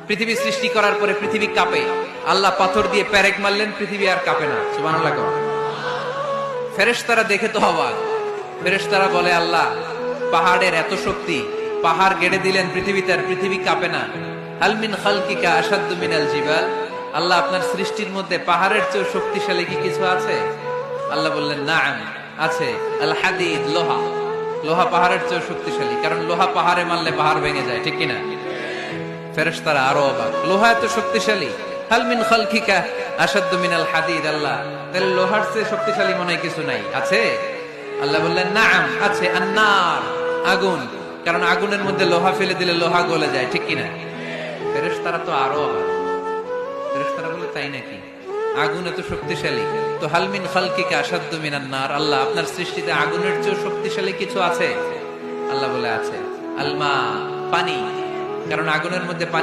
পৃথিবী সৃষ্টি করার পরে পৃথিবী কাঁপে, আল্লাহ পাথর দিয়ে পেরেক মারলেন, পৃথিবী আর কাঁপে না। সুবহানাল্লাহ। ফেরেশতারা দেখে তো অবাক। ফেরেশতারা বলে, আল্লাহ পাহাড়ের এত শক্তি, পাহাড় গেড়ে দিলেন পৃথিবীতে, আর পৃথিবী কাঁপে না। হাল মিন খালকিকা আশাদ্দু মিনাল জিবাল, আল্লাহ আপনার সৃষ্টির মধ্যে পাহাড়ের চেয়ে শক্তিশালী কি কিছু আছে? আল্লাহ বললেন, নাআম, আছে। আল হাদিদ, লোহা। লোহা পাহাড়ের চেয়ে শক্তিশালী, কারণ লোহা পাহাড়ে মারলে পাহাড় ভেঙে যায়, ঠিক কিনা? ফেরেশতারা আরো অবাক, লোহা এত শক্তিশালী। হাল মিন খালকিকা আশাদ্দু মিনাল হাদিদ, আল্লাহ তাহলে লোহার চেয়ে শক্তিশালী মনে হয় কিছু নাই, আছে? আল্লাহ বললেন, নাআম, আছে। আন্নার, আগুন, কারণ আগুনের মধ্যে লোহা ফেলে দিলে লোহা গলে যায়, ঠিক কিনা? ফেরেশতারা তো আরো অবাক। ফেরেশতারা বলে, তাই নাকি? আগুন এত শক্তিশালী, তো হাল মিন খালকিকা আশাদ্দু মিনান নার, আল্লাহ আপনার সৃষ্টিতে আগুনের চেয়ে শক্তিশালী কিছু আছে? আল্লাহ বলে, আছে। আলমা, পানি, কারণ আগুনের মধ্যে পানি